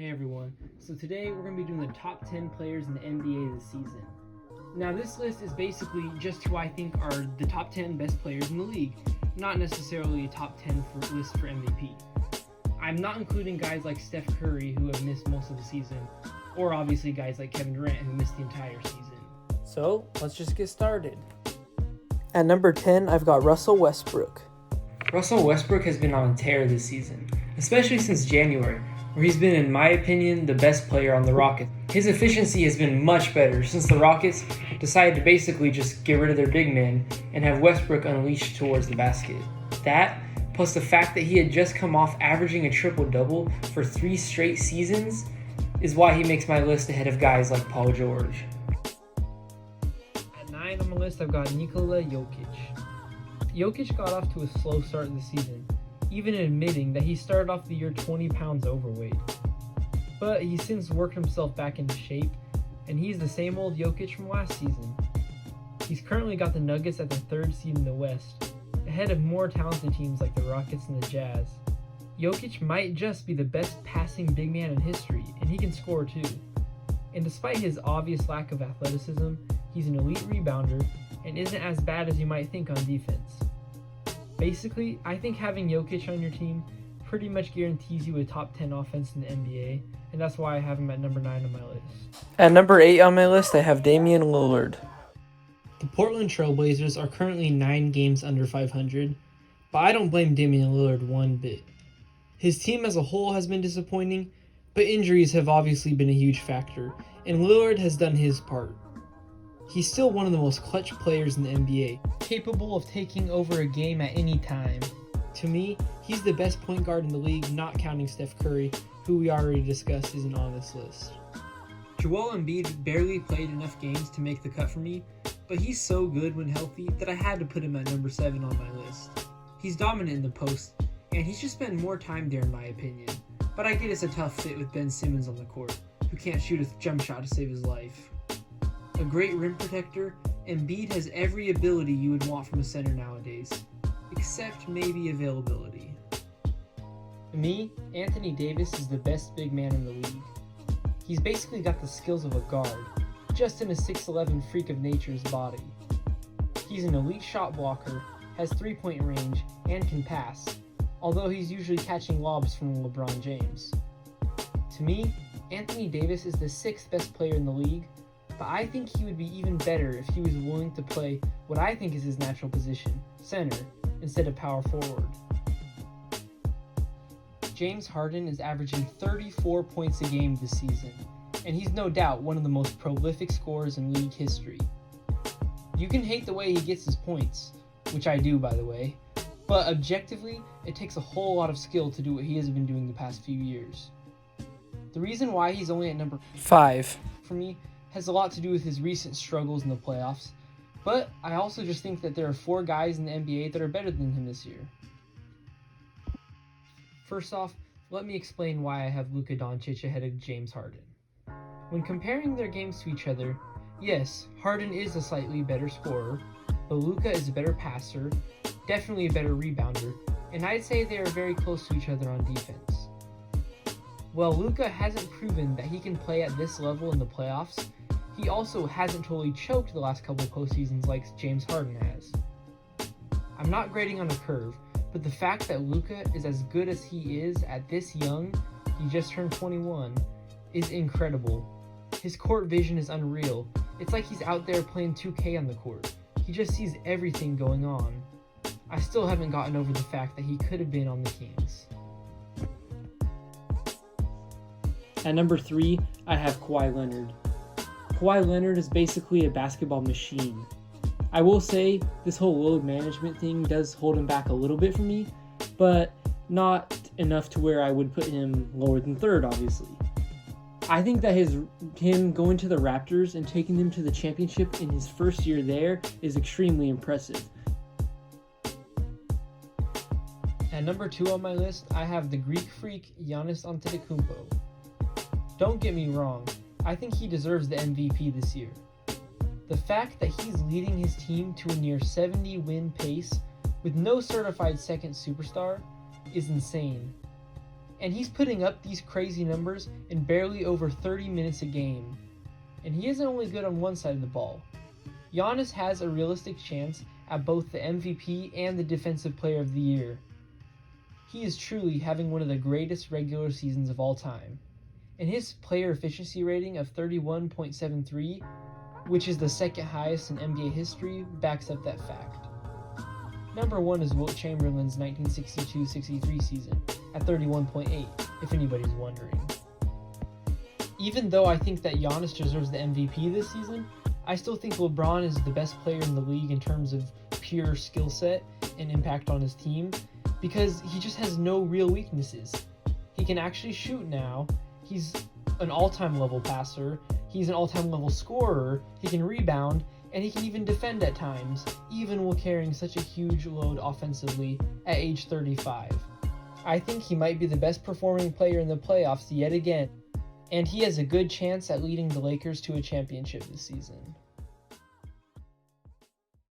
Hey everyone, so today we're going to be doing the top 10 players in the NBA this season. Now this list is basically just who I think are the top 10 best players in the league, not necessarily a top 10 list for MVP. I'm not including guys like Steph Curry who have missed most of the season, or obviously guys like Kevin Durant who missed the entire season. So, let's just get started. At number 10, I've got Russell Westbrook. Russell Westbrook has been on a tear this season, especially since January, where he's been, in my opinion, the best player on the Rockets. His efficiency has been much better since the Rockets decided to basically just get rid of their big man and have Westbrook unleashed towards the basket. That, plus the fact that he had just come off averaging a triple-double for 3 straight seasons, is why he makes my list ahead of guys like Paul George. At 9 on my list, I've got Nikola Jokic. Jokic got off to a slow start this season, even admitting that he started off the year 20 pounds overweight. But he's since worked himself back into shape, and he's the same old Jokic from last season. He's currently got the Nuggets at the 3rd seed in the West, ahead of more talented teams like the Rockets and the Jazz. Jokic might just be the best passing big man in history, and he can score too. And despite his obvious lack of athleticism, he's an elite rebounder and isn't as bad as you might think on defense. Basically, I think having Jokic on your team pretty much guarantees you a top 10 offense in the NBA, and that's why I have him at number 9 on my list. At number 8 on my list, I have Damian Lillard. The Portland Trailblazers are currently 9 games under 500, but I don't blame Damian Lillard one bit. His team as a whole has been disappointing, but injuries have obviously been a huge factor, and Lillard has done his part. He's still one of the most clutch players in the NBA, capable of taking over a game at any time. To me, he's the best point guard in the league, not counting Steph Curry, who we already discussed isn't on this list. Joel Embiid barely played enough games to make the cut for me, but he's so good when healthy that I had to put him at number 7 on my list. He's dominant in the post, and he's just spent more time there in my opinion, but I get it's a tough fit with Ben Simmons on the court, who can't shoot a jump shot to save his life. A great rim protector, Embiid has every ability you would want from a center nowadays, except maybe availability. To me, Anthony Davis is the best big man in the league. He's basically got the skills of a guard, just in a 6'11" freak of nature's body. He's an elite shot blocker, has 3-point range, and can pass, although he's usually catching lobs from LeBron James. To me, Anthony Davis is the 6th best player in the league, but I think he would be even better if he was willing to play what I think is his natural position, center, instead of power forward. James Harden is averaging 34 points a game this season, and he's no doubt one of the most prolific scorers in league history. You can hate the way he gets his points, which I do by the way, but objectively, it takes a whole lot of skill to do what he has been doing the past few years. The reason why he's only at number 5 for me has a lot to do with his recent struggles in the playoffs, but I also just think that there are 4 guys in the NBA that are better than him this year. First off, let me explain why I have Luca Dante ahead of James Harden. When comparing their games to each other, yes, Harden is a slightly better scorer, but Luca is a better passer, definitely a better rebounder, and I'd say they are very close to each other on defense. While Luca hasn't proven that he can play at this level in the playoffs, he also hasn't totally choked the last couple postseasons like James Harden has. I'm not grading on a curve, but the fact that Luca is as good as he is at this young, he just turned 21, is incredible. His court vision is unreal. It's like he's out there playing 2K on the court. He just sees everything going on. I still haven't gotten over the fact that he could have been on the Kings. At number 3, I have Kawhi Leonard. Kawhi Leonard is basically a basketball machine. I will say this whole load management thing does hold him back a little bit for me, but not enough to where I would put him lower than 3rd, obviously. I think that him going to the Raptors and taking them to the championship in his first year there is extremely impressive. At number 2 on my list, I have the Greek freak Giannis Antetokounmpo. Don't get me wrong, I think he deserves the MVP this year. The fact that he's leading his team to a near 70-win pace with no certified second superstar is insane. And he's putting up these crazy numbers in barely over 30 minutes a game. And he isn't only good on one side of the ball. Giannis has a realistic chance at both the MVP and the Defensive Player of the Year. He is truly having one of the greatest regular seasons of all time. And his player efficiency rating of 31.73, which is the second highest in NBA history, backs up that fact. Number 1 is Wilt Chamberlain's 1962-63 season at 31.8, if anybody's wondering. Even though I think that Giannis deserves the MVP this season, I still think LeBron is the best player in the league in terms of pure skill set and impact on his team, because he just has no real weaknesses. He can actually shoot now, he's an all-time level passer, he's an all-time level scorer, he can rebound, and he can even defend at times, even while carrying such a huge load offensively at age 35. I think he might be the best performing player in the playoffs yet again, and he has a good chance at leading the Lakers to a championship this season.